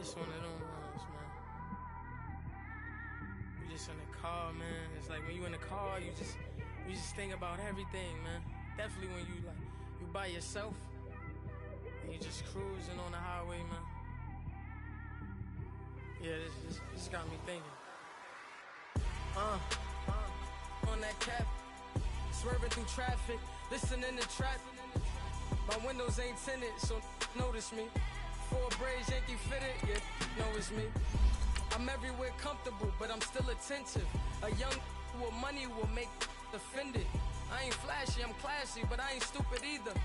It's one of them ones, man. You just in the car, man. It's like when you in the car, you just think about everything, man. Definitely when you by yourself and you just cruising on the highway, man. Yeah, this got me thinking. On that cap, swerving through traffic, listening to trap. My windows ain't tinted, so notice me. 4 braids, Yankee fitted, yeah, know it's me. I'm everywhere comfortable, but I'm still attentive. A young with money will make offended. I ain't flashy, I'm classy, but I ain't stupid either.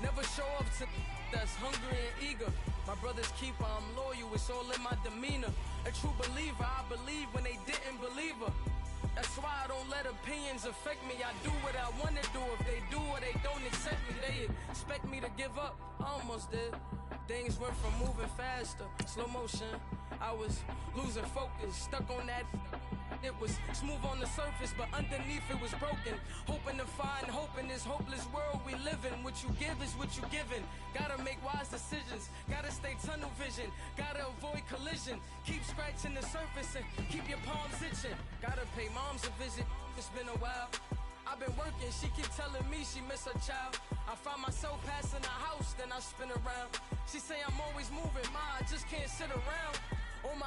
Never show up to that's hungry and eager. My brother's keeper, I'm loyal, it's all in my demeanor. A true believer, I believe when they didn't believe her. That's why I don't let opinions affect me. I do what I wanna do. If they do or they don't accept me, they expect me to give up. I almost did. Things went from moving faster, slow motion. I was losing focus, stuck on that. It was smooth on the surface, but underneath it was broken. Hoping to find hope in this hopeless world we live in. What you give is what you given. Gotta make wise decisions. Gotta stay tunnel vision. Gotta avoid collision. Keep scratching the surface and keep your palms itching. Gotta pay moms a visit. It's been a while. I've been working, she keep telling me she miss her child. I find myself passing the house, then I spin around. She say I'm always moving, ma, I just can't sit around. Oh my,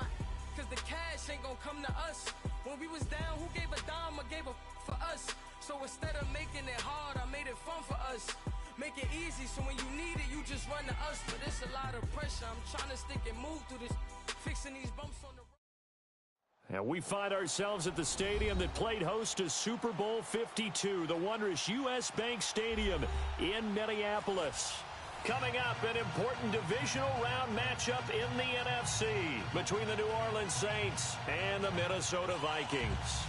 cause the cash ain't gonna come to us. When we was down, who gave a dime or gave a for us? So instead of making it hard, I made it fun for us. Make it easy, so when you need it, you just run to us. But it's a lot of pressure, I'm trying to stick and move through this. Fixing these bumps on the road. And we find ourselves at the stadium that played host to Super Bowl 52, the wondrous U.S. Bank Stadium in Minneapolis. Coming up, an important divisional round matchup in the NFC between the New Orleans Saints and the Minnesota Vikings.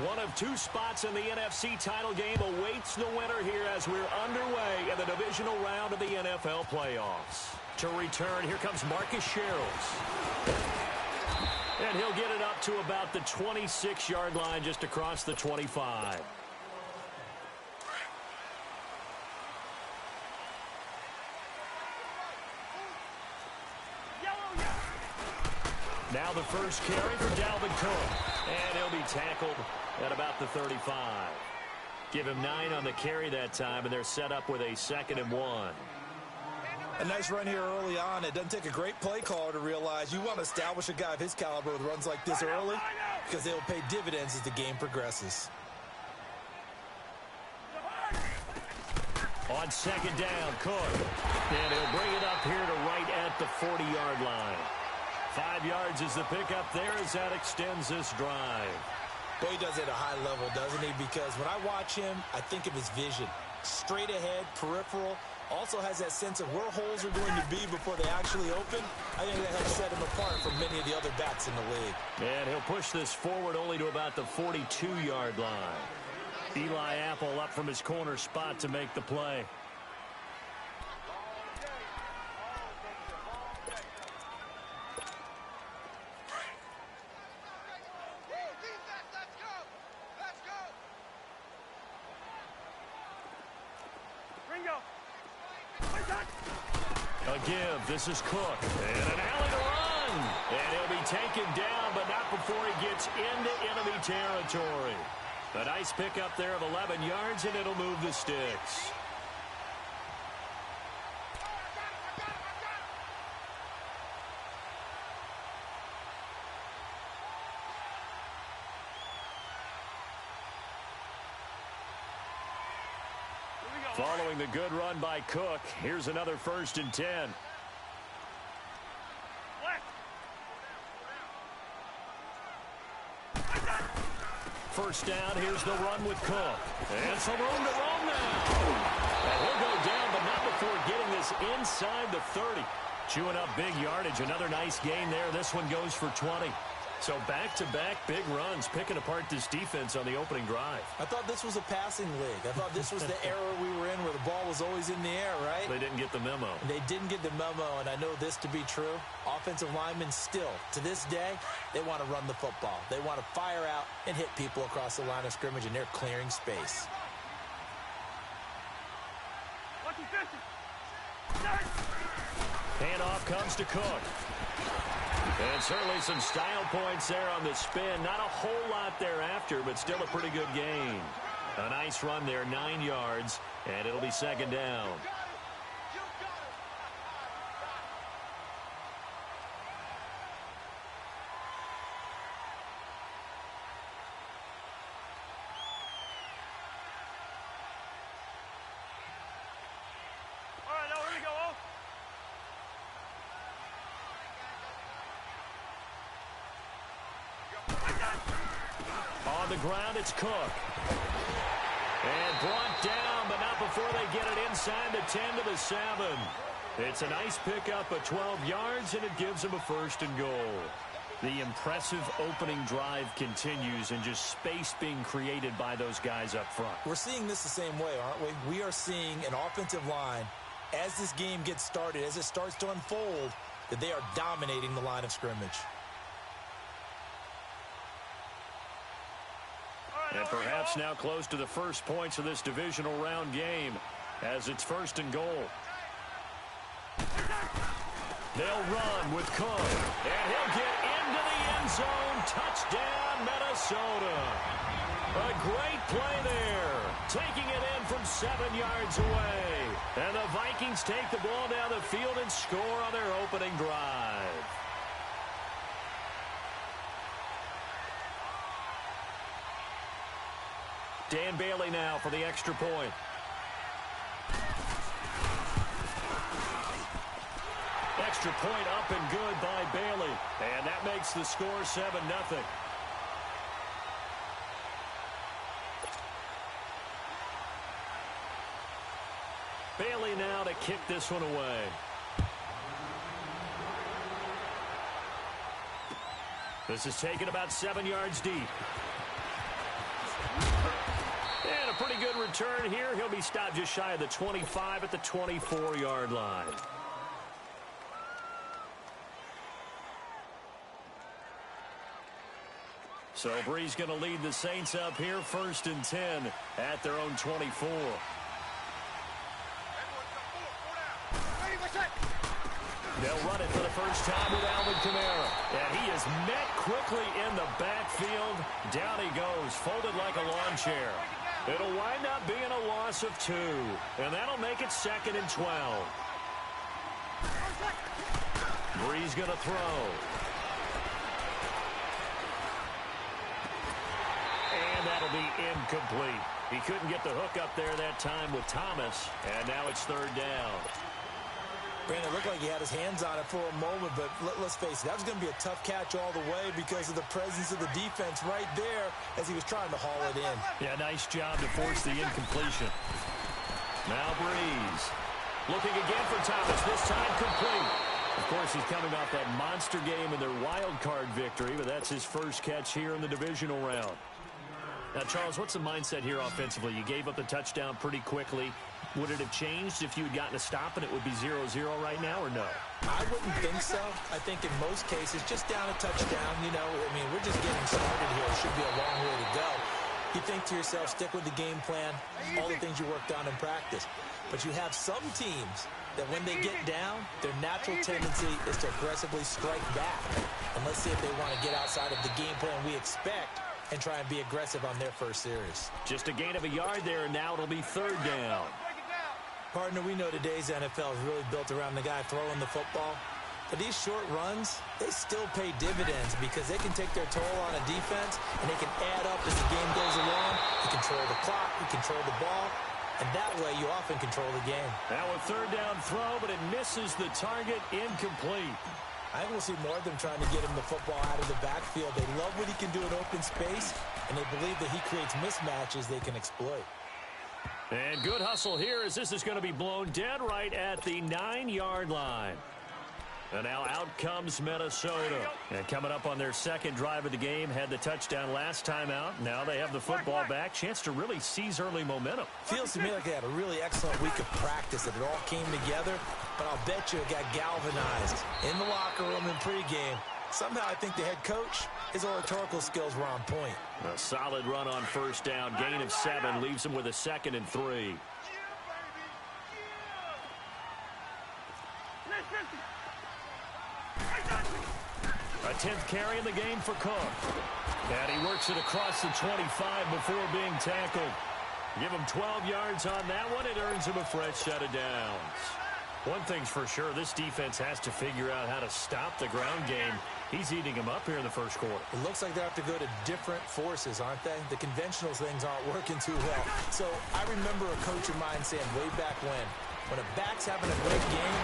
One of 2 spots in the NFC title game awaits the winner here as we're underway in the divisional round of the NFL playoffs. To return, here comes Marcus Sherrills. And he'll get it up to about the 26-yard line just across the 25. Now the first carry for Dalvin Cook. And he'll be tackled at about the 35. Give him 9 on the carry that time, and they're set up with a 2nd and 1. A nice run here early on. It doesn't take a great play caller to realize you want to establish a guy of his caliber with runs like this early because they'll pay dividends as the game progresses. On 2nd down, Cook. And he'll bring it up here to right at the 40-yard line. 5 yards is the pickup there as that extends this drive. Well, he does it at a high level, doesn't he? Because when I watch him, I think of his vision. Straight ahead, peripheral. Also has that sense of where holes are going to be before they actually open. I think that helps set him apart from many of the other backs in the league. And he'll push this forward only to about the 42-yard line. Eli Apple up from his corner spot to make the play. A give. This is Cook. And an alley to run. And he'll be taken down, but not before he gets into enemy territory. A nice pickup there of 11 yards, and it'll move the sticks. Following the good run by Cook, here's another 1st and 10. First down, here's the run with Cook. And some room to roam now. And he'll go down, but not before getting this inside the 30. Chewing up big yardage. Another nice gain there. This one goes for 20. So back-to-back big runs, picking apart this defense on the opening drive. I thought this was a passing league. I thought this was the era we were in where the ball was always in the air, right? They didn't get the memo. They didn't get the memo, and I know this to be true. Offensive linemen still, to this day, they want to run the football. They want to fire out and hit people across the line of scrimmage, and they're clearing space. Handoff comes to Cook. And certainly some style points there on the spin. Not a whole lot thereafter, but still a pretty good gain. A nice run there, 9 yards, and it'll be second down. On the ground, it's Cook. And brought down, but not before they get it inside the 10 to the 7. It's a nice pickup of 12 yards, and it gives them a first and goal. The impressive opening drive continues, and just space being created by those guys up front. We're seeing this the same way, aren't we? We are seeing an offensive line, as this game gets started, as it starts to unfold, that they are dominating the line of scrimmage. And perhaps now close to the first points of this divisional round game as it's first and goal. They'll run with Cook. And he'll get into the end zone. Touchdown, Minnesota. A great play there. Taking it in from 7 yards away. And the Vikings take the ball down the field and score on their opening drive. Dan Bailey now for the extra point. Extra point up and good by Bailey. And that makes the score 7-0. Bailey now to kick this one away. This is taken about 7 yards deep. And a pretty good return here. He'll be stopped just shy of the 25 at the 24-yard line. So Bree's going to lead the Saints up here, 1st and 10 at their own 24. They'll run it for the first time with Alvin Kamara. And he is met quickly in the backfield. Down he goes, folded like a lawn chair. It'll wind up being a loss of 2. And that'll make it 2nd and 12. Bree's going to throw. And that'll be incomplete. He couldn't get the hook up there that time with Thomas. And now it's 3rd down. Brandon, it looked like he had his hands on it for a moment, but let's face it, that was going to be a tough catch all the way because of the presence of the defense right there as he was trying to haul it in. Yeah, nice job to force the incompletion. Now Breeze. Looking again for Thomas, this time complete. Of course, he's coming off that monster game in their wild card victory, but that's his first catch here in the divisional round. Now, Charles, what's the mindset here offensively? You gave up the touchdown pretty quickly. Would it have changed if you had gotten a stop and it would be 0-0 right now, or no? I wouldn't think so. I think in most cases, just down a touchdown, you know, I mean, we're just getting started here. It should be a long way to go. You think to yourself, stick with the game plan, all the things you worked on in practice. But you have some teams that when they get down, their natural tendency is to aggressively strike back. And let's see if they want to get outside of the game plan we expect and try and be aggressive on their first series. Just a gain of a yard there, and now it'll be 3rd down. Partner, we know today's NFL is really built around the guy throwing the football. But these short runs, they still pay dividends because they can take their toll on a defense and they can add up as the game goes along. You control the clock, you control the ball, and that way you often control the game. Now a 3rd down throw, but it misses the target, incomplete. I think we'll see more of them trying to get him the football out of the backfield. They love what he can do in open space, and they believe that he creates mismatches they can exploit. And good hustle here as this is going to be blown dead right at the 9-yard line. And now out comes Minnesota. And coming up on their second drive of the game, had the touchdown last time out. Now they have the football back. Chance to really seize early momentum. Feels to me like they had a really excellent week of practice, that it all came together. But I'll bet you it got galvanized in the locker room in pregame. Somehow I think the head coach, his oratorical skills were on point. A solid run on first down. Gain of 7 leaves him with a 2nd and 3. A 10th carry in the game for Cook. And he works it across the 25 before being tackled. Give him 12 yards on that one. It earns him a fresh set of downs. One thing's for sure, this defense has to figure out how to stop the ground game. He's eating him up here in the first quarter. It looks like they have to go to different forces, aren't they? The conventional things aren't working too well. So I remember a coach of mine saying way back when a back's having a great game,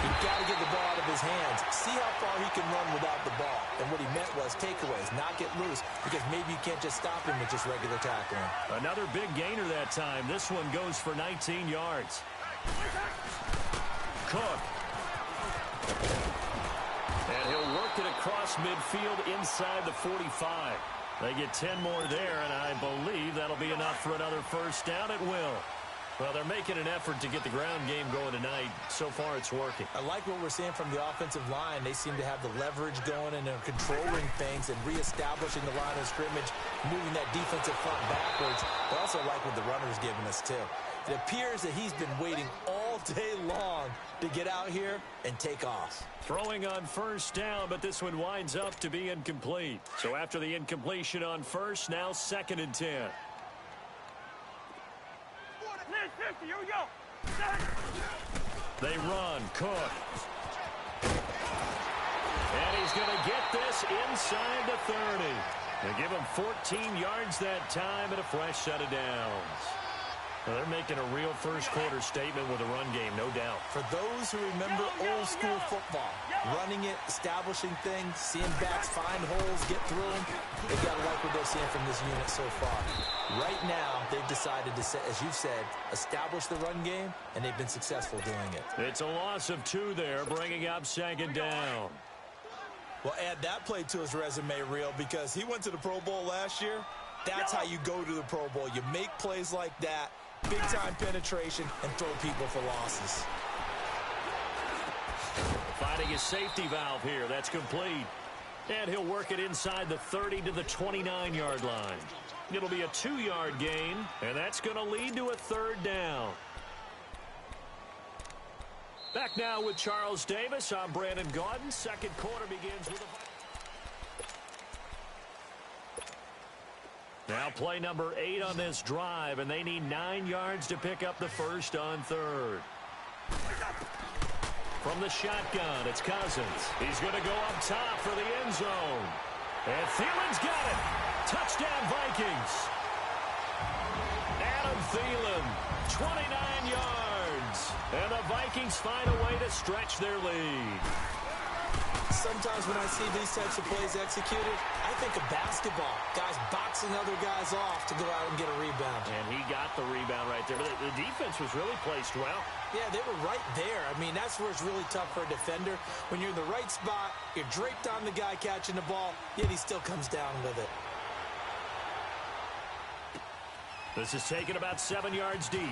you've got to get the ball out of his hands. See how far he can run without the ball. And what he meant was takeaways, not get loose, because maybe you can't just stop him with just regular tackling. Another big gainer that time. This one goes for 19 yards. Cook. And he'll work it across midfield inside the 45. They get 10 more there, and I believe that'll be enough for another first down. It will. Well, they're making an effort to get the ground game going tonight. So far, it's working. I like what we're seeing from the offensive line. They seem to have the leverage going, and they're controlling things and reestablishing the line of scrimmage, moving that defensive front backwards. I also like what the runner's giving us, too. It appears that he's been waiting all day long to get out here and take off. Throwing on first down, but this one winds up to be incomplete. So after the incompletion on first, now 2nd and 10. Here we go. They run. Cook. And he's going to get this inside the 30. They give him 14 yards that time and a fresh set of downs. Well, they're making a real first-quarter statement with a run game, no doubt. For those who remember old-school football, running it, establishing things, seeing backs find holes, get through them, they got to like what they're seeing from this unit so far. Right now, they've decided to, as you've said, establish the run game, and they've been successful doing it. It's a loss of 2 there, bringing up 2nd down. Well, add that play to his resume reel, because he went to the Pro Bowl last year. That's how you go to the Pro Bowl. You make plays like that, big-time penetration, and throw people for losses. Finding a safety valve here. That's complete. And he'll work it inside the 30 to the 29-yard line. It'll be a 2-yard gain, and that's going to lead to a 3rd down. Back now with Charles Davis. I'm Brandon Gaudin. Second quarter begins with a... Now play number 8 on this drive, and they need 9 yards to pick up the first on 3rd. From the shotgun, it's Cousins. He's going to go up top for the end zone. And Thielen's got it. Touchdown, Vikings. Adam Thielen, 29 yards. And the Vikings find a way to stretch their lead. Sometimes when I see these types of plays executed, I think of basketball. Guys boxing other guys off to go out and get a rebound. And he got the rebound right there. But the defense was really placed well. Yeah, they were right there. I mean, that's where it's really tough for a defender. When you're in the right spot, you're draped on the guy catching the ball, yet he still comes down with it. This is taken about 7 yards deep.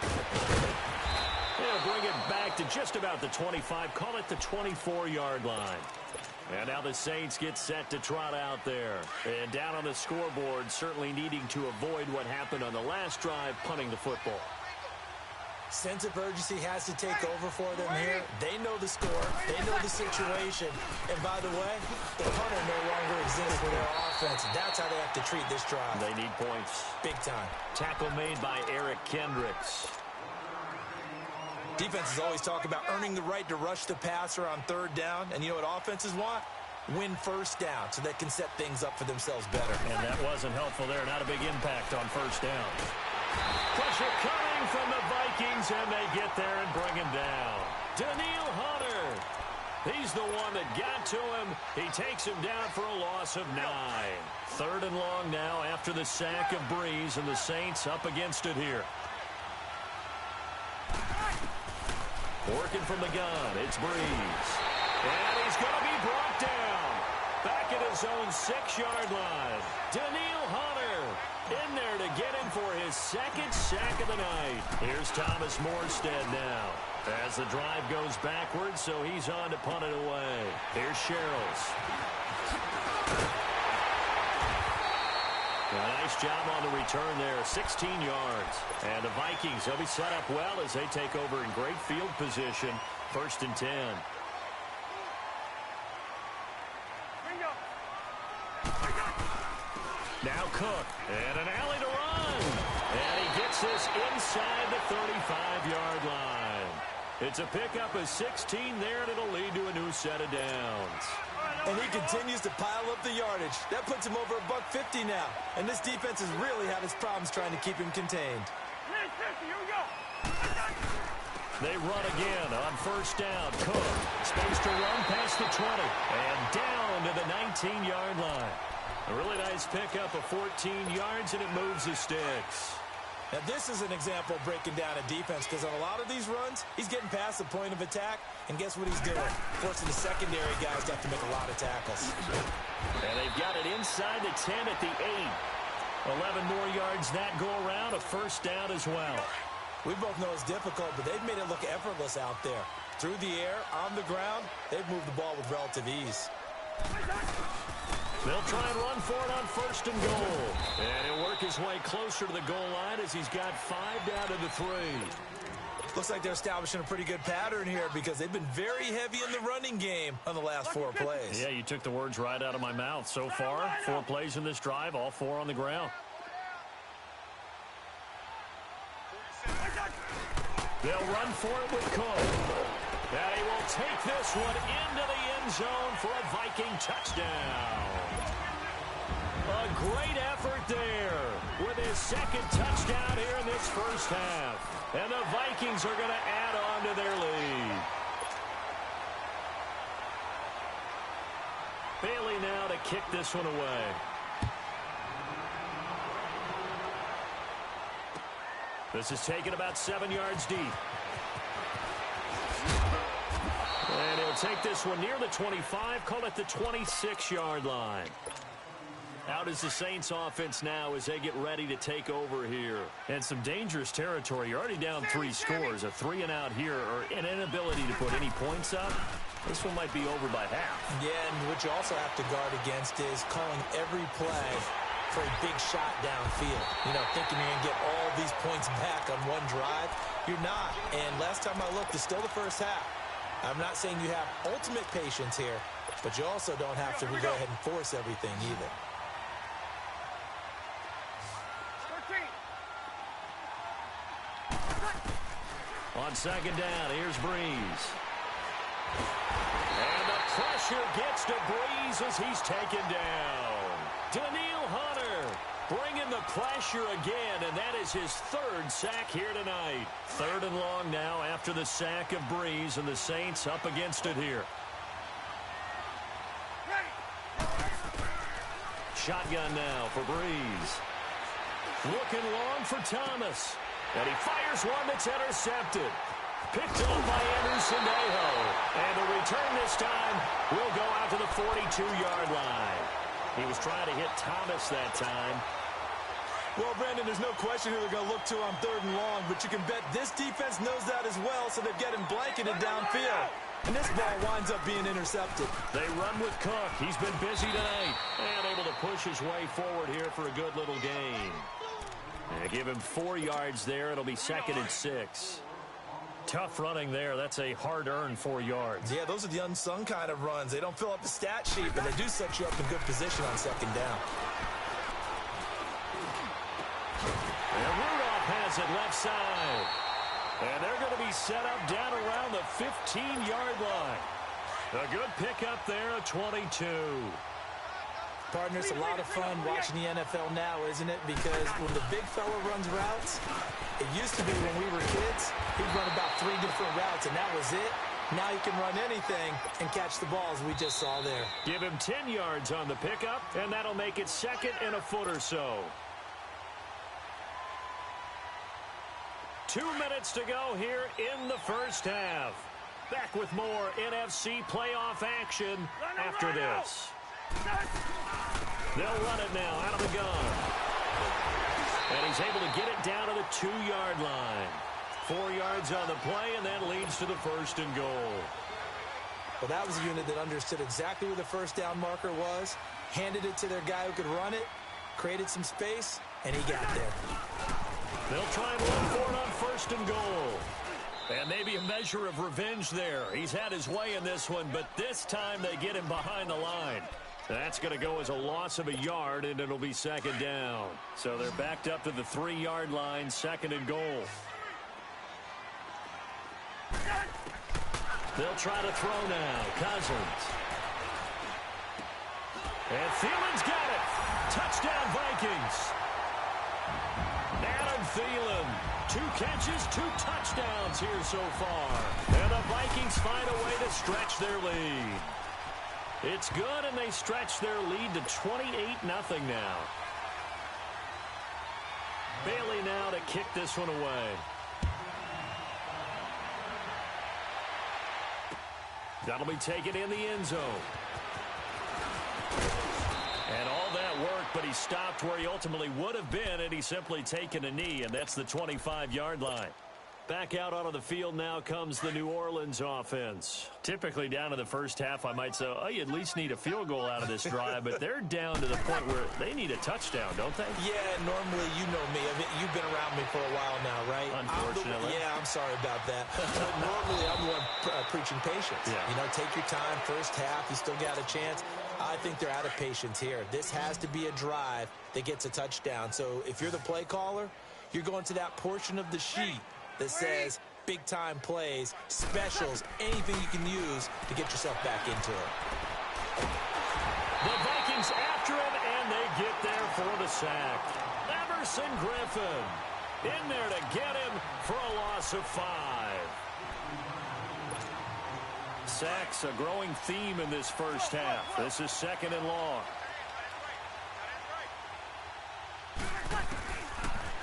They'll bring it back to just about the 25. Call it the 24-yard line. And now the Saints get set to trot out there. And down on the scoreboard, certainly needing to avoid what happened on the last drive, punting the football. Sense of urgency has to take over for them here. They know the score. They know the situation. And by the way, the punter no longer exists for their offense. That's how they have to treat this drive. They need points. Big time. Tackle made by Eric Kendricks. Defenses always talk about earning the right to rush the passer on 3rd down. And you know what offenses want? Win first down so they can set things up for themselves better. And that wasn't helpful there. Not a big impact on first down. Pressure coming from the Vikings, and they get there and bring him down. Daniil Hunter. He's the one that got to him. He takes him down for a loss of 9. 3rd and long now after the sack of Breeze, and the Saints up against it here. Working from the gun, it's Breeze. And he's going to be brought down. Back at his own 6-yard line. Daniil Hunter in there to get him for his second sack of the night. Here's Thomas Morstead now. As the drive goes backwards, so he's on to punt it away. Here's Sherrills. A nice job on the return there, 16 yards. And the Vikings, they'll be set up well as they take over in great field position. 1st and 10. Now Cook, and an alley to run. And he gets this inside the 35-yard line. It's a pickup of 16 there, and it'll lead to a new set of downs. And he continues to pile up the yardage. That puts him over $150 now. And this defense has really had its problems trying to keep him contained. Here we go. They run again on 1st down. Cook, space to run past the 20. And down to the 19-yard line. A really nice pickup of 14 yards, and it moves the sticks. Now, this is an example of breaking down a defense because on a lot of these runs, he's getting past the point of attack, and guess what he's doing? Forcing the secondary guys to have to make a lot of tackles. And they've got it inside the 10 at the 8. 11 more yards that go around, a 1st down as well. We both know it's difficult, but they've made it look effortless out there. Through the air, on the ground, they've moved the ball with relative ease. They'll try and run for it on 1st and goal. And he'll work his way closer to the goal line as he's got 5 down to the 3. Looks like they're establishing a pretty good pattern here because they've been very heavy in the running game on the last 4 plays. Yeah, you took the words right out of my mouth. So far, 4 plays in this drive, all 4 on the ground. They'll run for it with Cook. And he will take this one into the end zone for a Viking touchdown. A great effort there with his 2nd touchdown here in this 1st half. And the Vikings are going to add on to their lead. Bailey now to kick this one away. This is taken about 7 yards deep. And he'll take this one near the 25, call it the 26-yard line. Out is the Saints offense now as they get ready to take over here. And some dangerous territory. You're already down 3 scores. A 3-and-out here or an inability to put any points up. This one might be over by half. Yeah, and what you also have to guard against is calling every play for a big shot downfield. You know, thinking you're going to get all these points back on one drive. You're not. And last time I looked, it's still the 1st half. I'm not saying you have ultimate patience here, but you also don't have to go ahead and force everything either. 13. On 2nd down, here's Breeze. And the pressure gets to Breeze as he's taken down. Daniil Hunter bringing the pressure again, and that is his 3rd sack here tonight. 3rd and long now after the sack of Breeze, and the Saints up against it here. Shotgun now for Breeze. Looking long for Thomas. And he fires one that's intercepted. Picked up by Anderson Aho. And the return this time will go out to the 42-yard line. He was trying to hit Thomas that time. Well, Brandon, there's no question who they're going to look to on 3rd and long, but you can bet this defense knows that as well, so they're getting blanketed downfield. And this ball winds up being intercepted. They run with Cook. He's been busy tonight. And able to push his way forward here for a good little gain. And give him 4 yards there. It'll be 2nd and 6. Tough running there. That's a hard-earned 4 yards. Yeah, those are the unsung kind of runs. They don't fill up the stat sheet, but they do set you up in good position on 2nd down. And Rudolph has it left side. And they're going to be set up down around the 15-yard line. A good pickup there, a 22. Partner, it's a lot of fun watching the NFL now, isn't it? Because when the big fella runs routes, it used to be when we were kids, he'd run about 3 different routes, and that was it. Now he can run anything and catch the balls we just saw there. Give him 10 yards on the pickup, and that'll make it 2nd and a foot or so. 2 minutes to go here in the first half. Back with more NFC playoff action after this. They'll run it now out of the gun. And he's able to get it down to the 2-yard line. 4 yards on the play, and that leads to the 1st and goal. Well, that was a unit that understood exactly where the first down marker was, handed it to their guy who could run it, created some space, and he got there. They'll try and run for it on 1st and goal. And maybe a measure of revenge there. He's had his way in this one, but this time they get him behind the line. That's going to go as a loss of a yard, and it'll be 2nd down. So they're backed up to the 3-yard line, 2nd and goal. They'll try to throw now. Cousins. And Thielen's got it. Touchdown, Vikings. Adam Thielen. 2 catches, 2 touchdowns here so far. And the Vikings find a way to stretch their lead. It's good, and they stretch their lead to 28-0 now. Bailey now to kick this one away. That'll be taken in the end zone. And all that work, but he stopped where he ultimately would have been, and he's simply taken a knee, and that's the 25-yard line. Back out onto the field now comes the New Orleans offense. Typically down to the first half, I might say, oh, you at least need a field goal out of this drive, but they're down to the point where they need a touchdown, don't they? Yeah, normally, you know me. I mean, you've been around me for a while now, right? Unfortunately. I'm sorry about that. But normally, I'm the one preaching patience. Yeah. You know, take your time, first half, you still got a chance. I think they're out of patience here. This has to be a drive that gets a touchdown. So if you're the play caller, you're going to that portion of the sheet that says big-time plays, specials, anything you can use to get yourself back into it. The Vikings after him, and they get there for the sack. Everson Griffin in there to get him for a loss of 5. Sacks a growing theme in this first half. This is 2nd and long.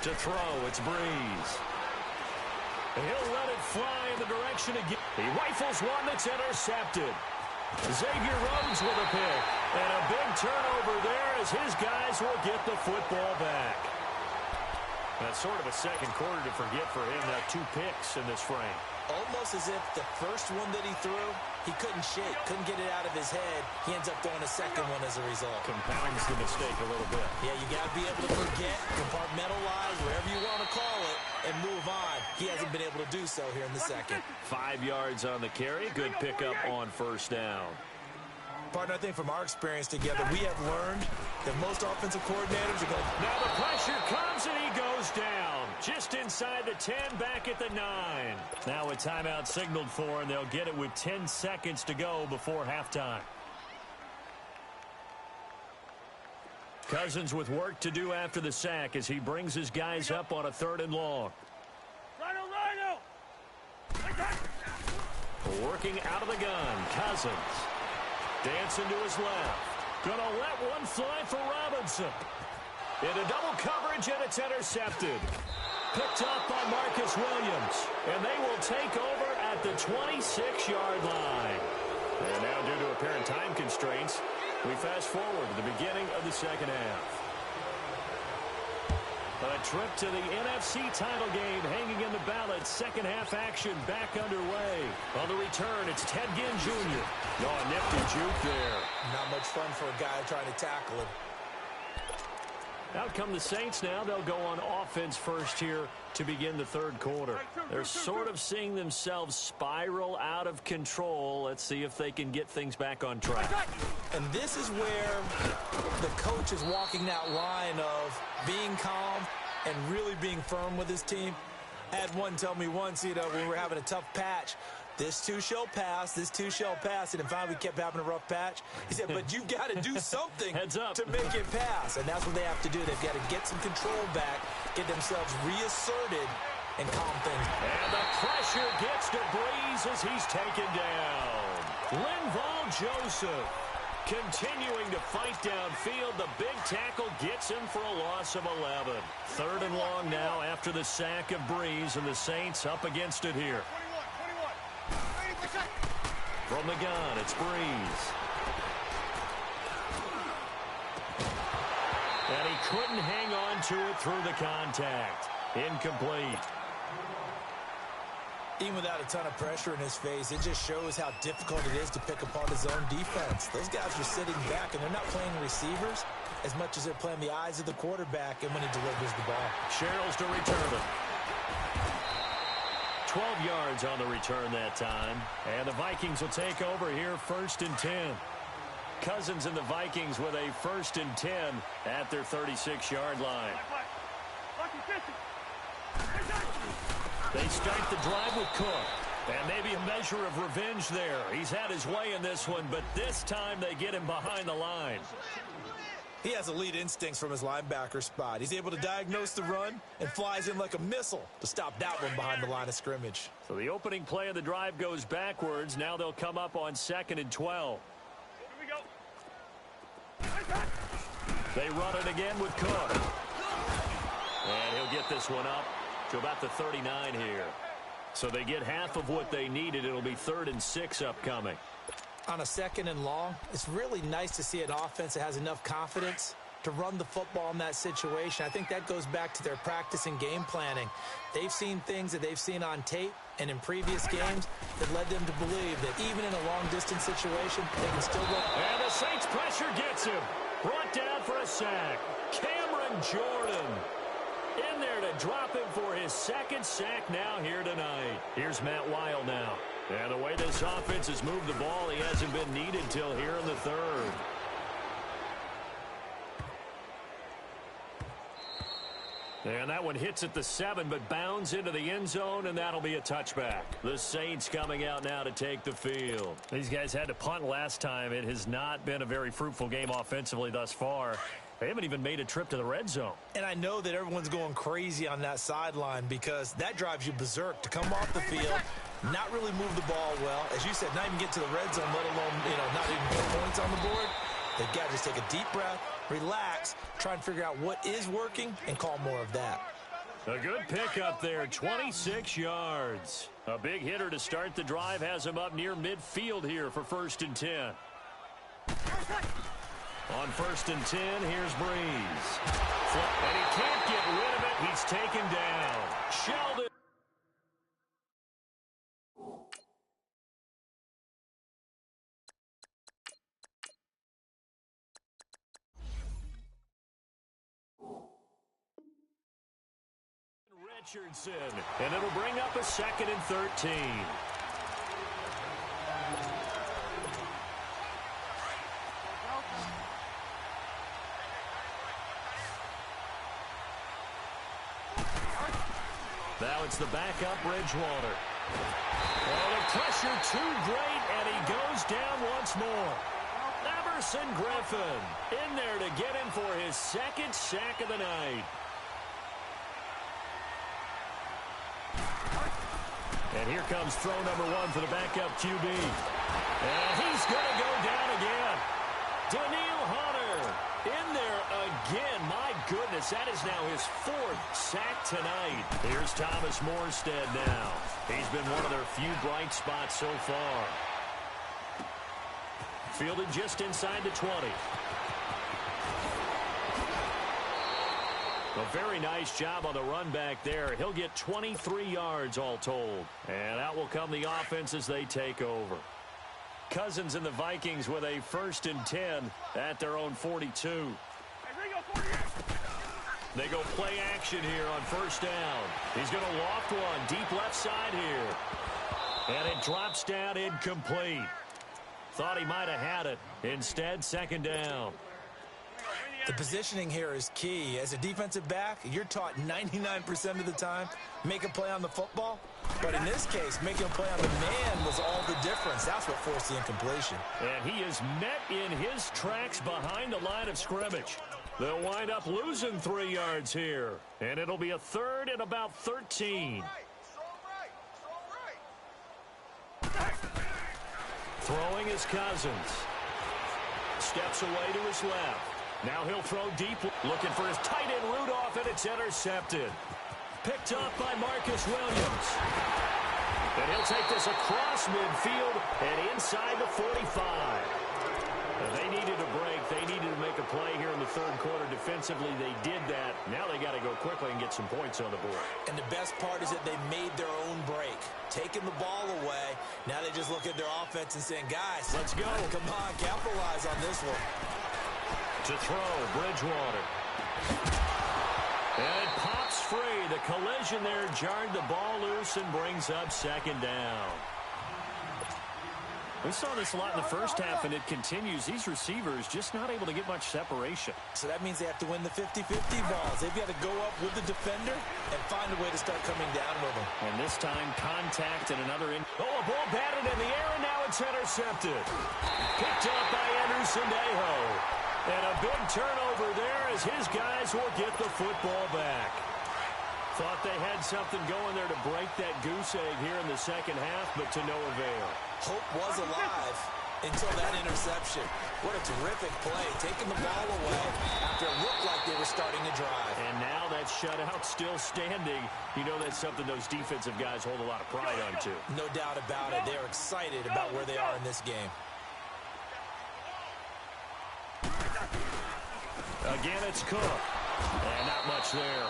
To throw, it's Breeze. He'll let it fly in the direction again. He rifles one that's intercepted. Xavier Rhodes with a pick. And a big turnover there as his guys will get the football back. That's sort of a second quarter to forget for him. Now 2 picks in this frame. Almost as if the first one that he threw, he couldn't shake, couldn't get it out of his head. He ends up throwing a second one as a result. Compounds the mistake a little bit. Yeah, you got to be able to forget, compartmentalize, whatever you want to call it, and move on. He hasn't been able to do so here in the second. 5 yards on the carry. Good pickup on 1st down. Partner, I think from our experience together, we have learned that most offensive coordinators are going to... Now the pressure comes, and he goes down. Just inside the 10, back at the 9. Now a timeout signaled for, and they'll get it with 10 seconds to go before halftime. Cousins with work to do after the sack as he brings his guys up on a 3rd and long. Working out of the gun, Cousins. Dancing to his left. Gonna let one fly for Robinson. Into double coverage, and it's intercepted. Picked up by Marcus Williams. And they will take over at the 26-yard line. And now, due to apparent time constraints, we fast forward to the beginning of the second half. A trip to the NFC title game hanging in the balance. Second half action back underway. On the return, it's Ted Ginn Jr. Oh, a nifty juke there. Not much fun for a guy trying to tackle him. Out come the Saints now. They'll go on offense first here to begin the 3rd quarter. They're sort of seeing themselves spiral out of control. Let's see if they can get things back on track. And this is where the coach is walking that line of being calm and really being firm with his team. I had one tell me once, you know, when we were having a tough patch, this too shall pass, this too shall pass. And finally, we kept having a rough patch. He said, but you've got to do something Heads up. to make it pass. And that's what they have to do. They've got to get some control back, get themselves reasserted, and calm things. And the pressure gets to Breeze as he's taken down. Linval Joseph Continuing to fight downfield, the big tackle gets him for a loss of 11. 3rd and long now after the sack of Breeze, and the Saints up against it here. 21. From the gun, it's Breeze. And he couldn't hang on to it through the contact. Incomplete. Even without a ton of pressure in his face, it just shows how difficult it is to pick apart his own defense. Those guys are sitting back, and they're not playing receivers as much as they're playing the eyes of the quarterback and when he delivers the ball. Sherrills to return it. 12 yards on the return that time. And the Vikings will take over here 1st and 10. Cousins and the Vikings with a 1st and 10 at their 36-yard line. They start the drive with Cook. And maybe a measure of revenge there. He's had his way in this one, but this time they get him behind the line. He has elite instincts from his linebacker spot. He's able to diagnose the run and flies in like a missile to stop that one behind the line of scrimmage. So the opening play of the drive goes backwards. Now they'll come up on 2nd and 12. Here we go. They run it again with Cook. And he'll get this one up to about the 39 here. So they get half of what they needed. It'll be 3rd and 6 upcoming. On a 2nd and long, it's really nice to see an offense that has enough confidence to run the football in that situation. I think that goes back to their practice and game planning. They've seen things that they've seen on tape and in previous games that led them to believe that even in a long-distance situation, they can still go. And the Saints pressure gets him. Brought down for a sack. Cameron Jordan in there to drop him for his 2nd sack now here tonight. Here's Matt Weil now. And the way this offense has moved the ball, he hasn't been needed till here in the 3rd. And that one hits at the 7, but bounds into the end zone, and that'll be a touchback. The Saints coming out now to take the field. These guys had to punt last time. It has not been a very fruitful game offensively thus far. They haven't even made a trip to the red zone. And I know that everyone's going crazy on that sideline because that drives you berserk to come off the field, not really move the ball well. As you said, not even get to the red zone, let alone, not even put points on the board. They've got to just take a deep breath, relax, try and figure out what is working, and call more of that. A good pickup there, 26 yards. A big hitter to start the drive has him up near midfield here for 1st and 10. On 1st and 10, here's Breeze. And he can't get rid of it. He's taken down. Sheldon. Richardson. And it'll bring up a 2nd and 13. Now it's the backup, Bridgewater. Oh, the pressure too great, and he goes down once more. Everson Griffin in there to get him for his 2nd sack of the night. And here comes throw number 1 for the backup QB. And he's going to go down again. Daniil Hunter in there again. My goodness, that is now his 4th sack tonight. Here's Thomas Morstead now. He's been one of their few bright spots so far. Fielded just inside the 20. A very nice job on the run back there. He'll get 23 yards all told. And out will come the offense as they take over. Cousins and the Vikings with a 1st and 10 at their own 42. They go play action here on 1st down. He's going to loft one deep left side here. And it drops down incomplete. Thought he might have had it. Instead, 2nd down. The positioning here is key. As a defensive back, you're taught 99% of the time, make a play on the football. But in this case, making a play on the man was all the difference. That's what forced the incompletion. And he is met in his tracks behind the line of scrimmage. They'll wind up losing 3 yards here. And it'll be a 3rd and about 13. Throwing is Cousins. steps away to his left. Now he'll throw deep, looking for his tight end Rudolph, and it's intercepted. Picked up by Marcus Williams. And he'll take this across midfield and inside the 45. They needed a break. They needed to make a play here in the third quarter. Defensively, they did that. Now they got to go quickly and get some points on the board. And the best part is that they made their own break. Taking the ball away. Now they just look at their offense and saying, guys, let's go. Come on, capitalize on this one. To throw, Bridgewater. And it pops free. The collision there jarred the ball loose and brings up second down. We saw this a lot in the first half, and it continues. These receivers just not able to get much separation. So that means they have to win the 50-50 balls. They've got to go up with the defender and find a way to start coming down with them. And this time, contact and another in. Oh, a ball batted in the air, and now it's intercepted. Picked up by Anderson-Dejo. And a big turnover there as his guys will get the football back. Thought they had something going there to break that goose egg here in the second half, but to no avail. Hope was alive until that interception. What a terrific play, taking the ball away after it looked like they were starting to drive. And now that shutout still standing. You know that's something those defensive guys hold a lot of pride on, too. No doubt about it. They're excited about where they are in this game. Again, it's Cook. And not much there.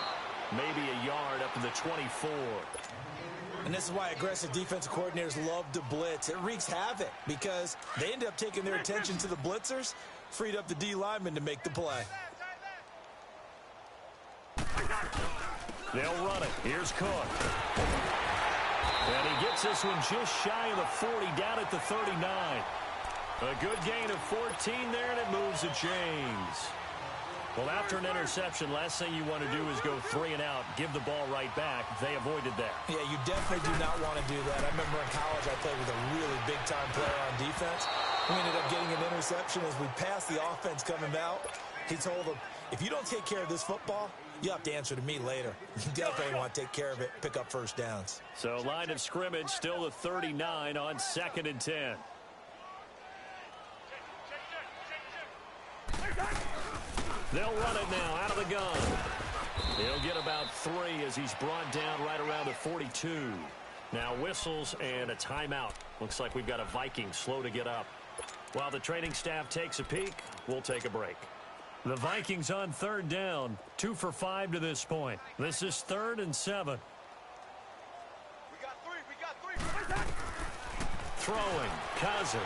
Maybe a yard up to the 24. And this is why aggressive defensive coordinators love to blitz. It wreaks havoc because they end up taking their attention to the blitzers, freed up the D lineman to make the play. They'll run it. Here's Cook. And he gets this one just shy of the 40, down at the 39. A good gain of 14 there, and it moves the chains. Well, after an interception, last thing you want to do is go 3 and out, give the ball right back. They avoided that. Yeah, you definitely do not want to do that. I remember in college I played with a really big-time player on defense. We ended up getting an interception as we passed the offense coming out. He told him, if you don't take care of this football, you have to answer to me later. You definitely want to take care of it, pick up first downs. So line of scrimmage, still the 39 on 2nd and 10. They'll run it now out of the gun. He'll get about 3 as he's brought down right around the 42. Now whistles and a timeout. Looks like we've got a Viking slow to get up. While the training staff takes a peek, we'll take a break. The Vikings on 3rd down, 2 for 5 to this point. This is 3rd and 7. We got 3. Throwing, Cousins.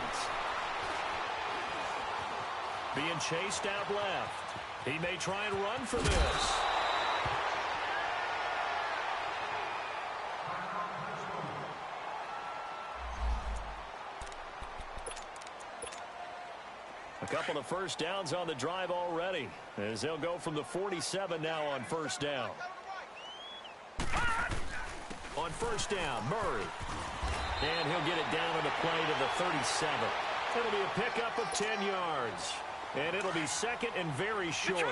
Being chased out left. He may try and run for this. A couple of first downs on the drive already, as they'll go from the 47 now on 1st down. On 1st down, Murray. And he'll get it down on the play to the 37. It'll be a pickup of 10 yards. And it'll be 2nd and very short.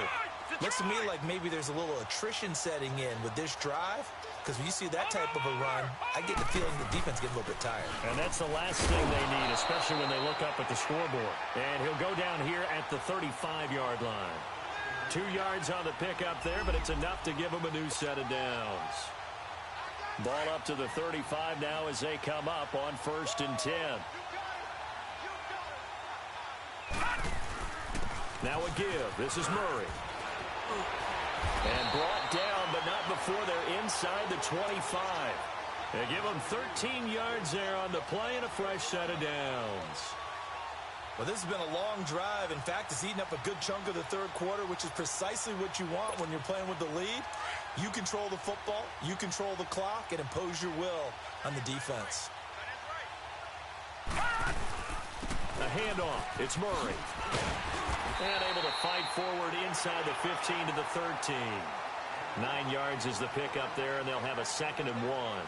Looks to me like maybe there's a little attrition setting in with this drive. Because when you see that type of a run, I get the feeling the defense gets a little bit tired. And that's the last thing they need, especially when they look up at the scoreboard. And he'll go down here at the 35-yard line. 2 yards on the pickup there, but it's enough to give them a new set of downs. Ball up to the 35 now as they come up on 1st and 10. Now a give. This is Murray. And brought down, but not before they're inside the 25. They give them 13 yards there on the play and a fresh set of downs. Well, this has been a long drive. In fact, it's eaten up a good chunk of the 3rd quarter, which is precisely what you want when you're playing with the lead. You control the football, you control the clock, and impose your will on the defense. A handoff. It's Murray. And able to fight forward inside the 15 to the 13. 9 yards is the pickup there, and they'll have a 2nd and 1.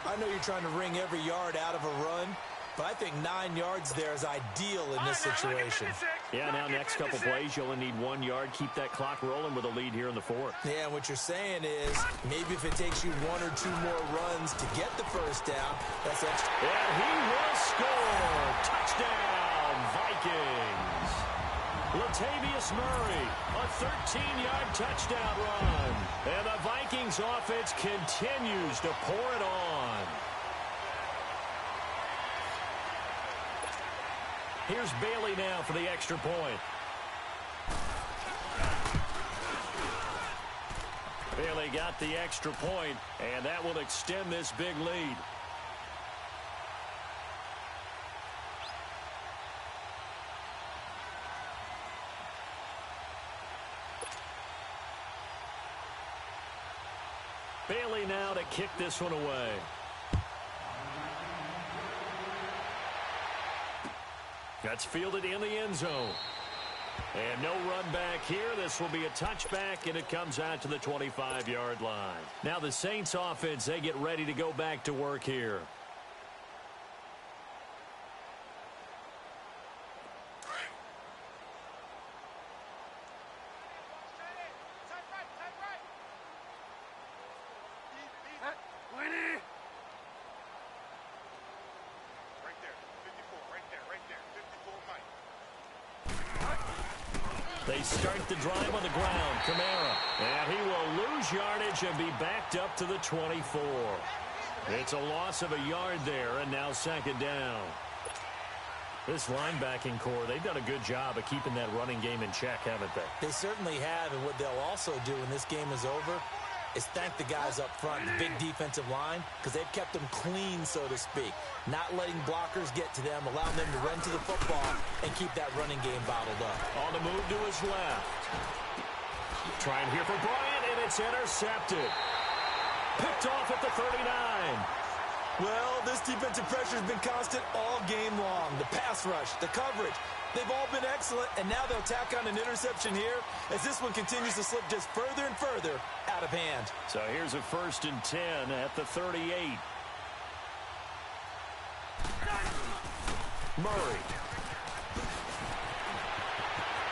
I know you're trying to wring every yard out of a run, but I think 9 yards there is ideal in this situation. Yeah, now next couple plays, you only need 1 yard. Keep that clock rolling with a lead here in the 4th. Yeah, and what you're saying is maybe if it takes you 1 or 2 more runs to get the first down, that's extra. And he will score. Touchdown, Vikings. Latavius Murray, a 13-yard touchdown run. And the Vikings offense continues to pour it on. Here's Bailey now for the extra point. Bailey got the extra point, and that will extend this big lead. Bailey now to kick this one away. That's fielded in the end zone. And no run back here. This will be a touchback, and it comes out to the 25-yard line. Now the Saints offense, they get ready to go back to work here. They start the drive on the ground. Kamara. And he will lose yardage and be backed up to the 24. It's a loss of a yard there, and now second down. This linebacking core, they've done a good job of keeping that running game in check, haven't they? They certainly have, and what they'll also do when this game is over is thank the guys up front, the big defensive line, because they've kept them clean, so to speak. Not letting blockers get to them, allowing them to run to the football and keep that running game bottled up. On the move to his left. Trying here for Bryant, and it's intercepted. Picked off at the 39. Well, this defensive pressure has been constant all game long. The pass rush, the coverage, they've all been excellent, and now they'll tack on an interception here as this one continues to slip just further and further out of hand. So here's a 1st and 10 at the 38. Murray.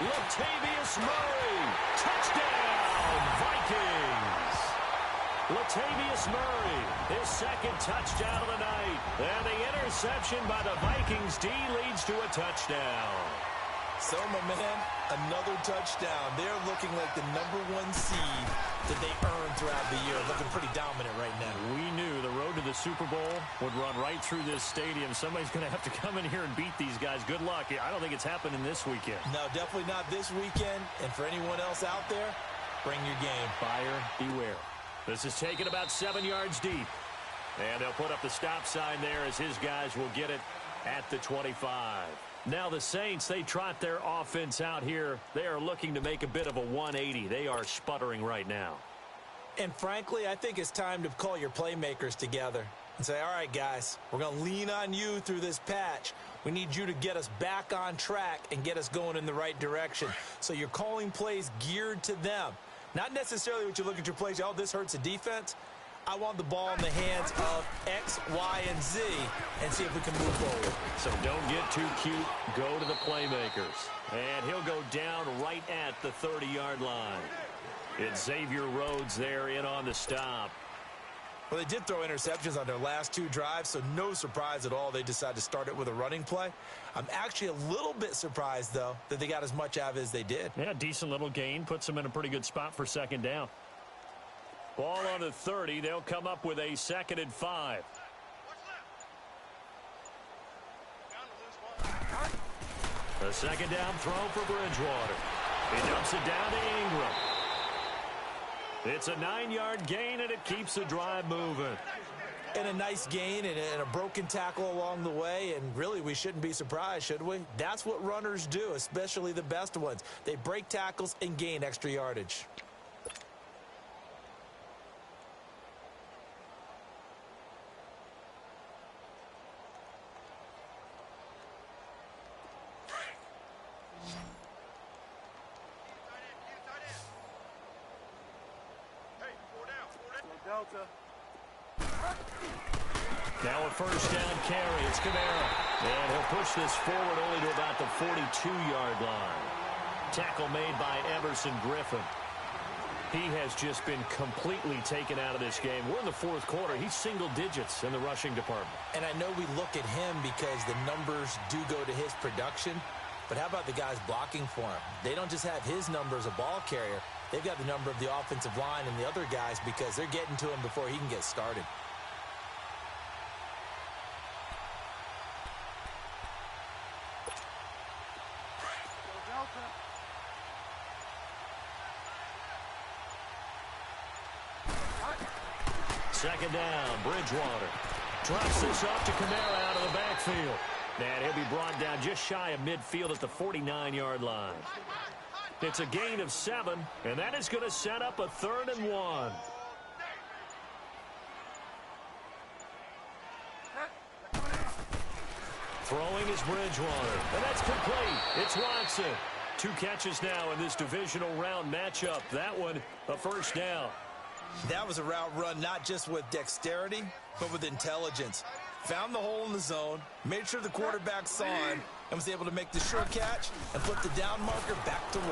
Latavius Murray. Touchdown, Vikings. Latavius Murray, his second touchdown of the night. And the interception by the Vikings D leads to a touchdown. So, my man, another touchdown. They're looking like the #1 seed that they earned throughout the year. Looking pretty dominant right now. We knew the road to the Super Bowl would run right through this stadium. Somebody's going to have to come in here and beat these guys. Good luck. I don't think it's happening this weekend. No, definitely not this weekend. And for anyone else out there, bring your game. Buyer beware. This is taken about 7 yards deep. And they'll put up the stop sign there as his guys will get it at the 25. Now the Saints, they trot their offense out here. They are looking to make a bit of a 180. They are sputtering right now. And frankly, I think it's time to call your playmakers together and say, all right, guys, we're going to lean on you through this patch. We need you to get us back on track and get us going in the right direction. So you're calling plays geared to them. Not necessarily what you look at your plays, oh, this hurts the defense. I want the ball in the hands of X, Y, and Z and see if we can move forward. So don't get too cute. Go to the playmakers. And he'll go down right at the 30-yard line. It's Xavier Rhodes there in on the stop. Well, they did throw interceptions on their last 2 drives, so no surprise at all they decided to start it with a running play. I'm actually a little bit surprised, though, that they got as much out of it as they did. Yeah, decent little gain. Puts them in a pretty good spot for second down. Ball on the 30. They'll come up with a 2nd and 5. A second down throw for Bridgewater. He dumps it down to Ingram. It's a 9-yard gain, and it keeps the drive moving. And a nice gain and a broken tackle along the way, and really we shouldn't be surprised, should we? That's what runners do, especially the best ones. They break tackles and gain extra yardage. Now a first down carry. It's Kamara. And he'll push this forward only to about the 42-yard line. Tackle made by Everson Griffin. He has just been completely taken out of this game. We're in the 4th quarter. He's single digits in the rushing department. And I know we look at him because the numbers do go to his production. But how about the guys blocking for him? They don't just have his number as a ball carrier. They've got the number of the offensive line and the other guys because they're getting to him before he can get started. Second down, Bridgewater. Drops this off to Kamara out of the backfield. And he'll be brought down just shy of midfield at the 49-yard line. It's a gain of 7, and that is going to set up a 3rd and 1. Throwing is Bridgewater, and that's complete. It's Watson. 2 catches now in this divisional round matchup. That one, a first down. That was a route run not just with dexterity, but with intelligence. Found the hole in the zone, made sure the quarterback saw him, and was able to make the sure catch and put the down marker back to 1.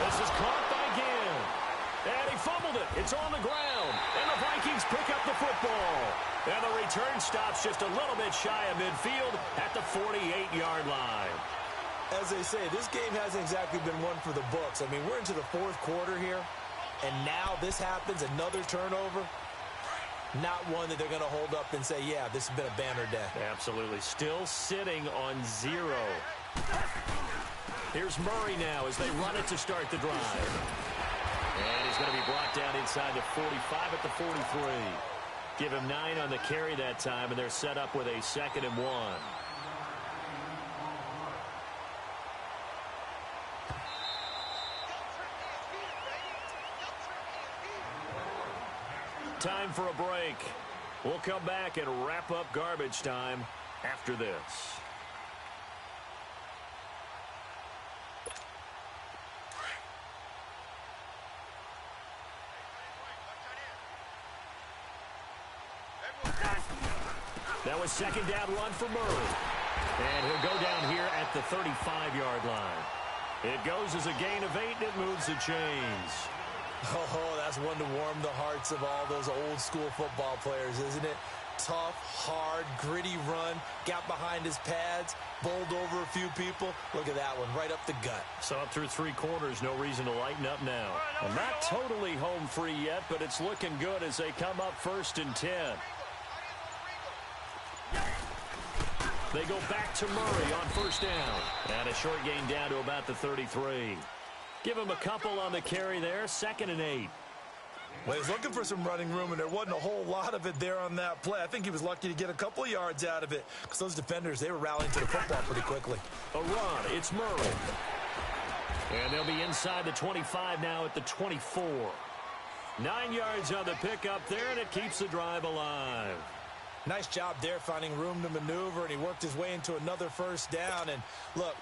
This is caught by Ginn. And he fumbled it. It's on the ground. And the Vikings pick up the football. And the return stops just a little bit shy of midfield at the 48-yard line. As they say, this game hasn't exactly been one for the books. I mean, we're into the 4th quarter here. And now this happens, another turnover. Not one that they're going to hold up and say, yeah, this has been a banner day. Absolutely. Still sitting on 0. Here's Murray now as they run it to start the drive. And he's going to be brought down inside the 45 at the 43. Give him 9 on the carry that time, and they're set up with a 2nd and 1. Time for a break. We'll come back and wrap up garbage time after this. That was 2nd down run for Murray. And he'll go down here at the 35-yard line. It goes as a gain of 8, and it moves the chains. Oh, that's one to warm the hearts of all those old-school football players, isn't it? Tough, hard, gritty run, got behind his pads, bowled over a few people. Look at that one, right up the gut. So up through 3 quarters, no reason to lighten up now. And not totally home free yet, but it's looking good as they come up 1st and 10. They go back to Murray on 1st down. And a short gain down to about the 33. Give him a couple on the carry there, 2nd and 8. Well, he's looking for some running room, and there wasn't a whole lot of it there on that play. I think he was lucky to get a couple of yards out of it because those defenders, they were rallying to the football pretty quickly. A run, it's Murray. And they'll be inside the 25 now at the 24. 9 yards on the pickup there, and it keeps the drive alive. Nice job there finding room to maneuver, and he worked his way into another 1st down. And look,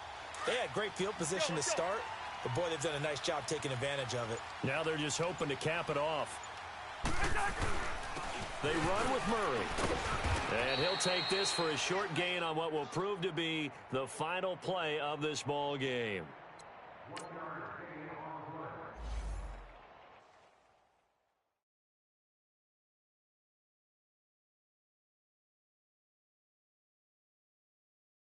they had great field position to start. But, boy, they've done a nice job taking advantage of it. Now they're just hoping to cap it off. They run with Murray. And he'll take this for a short gain on what will prove to be the final play of this ball game.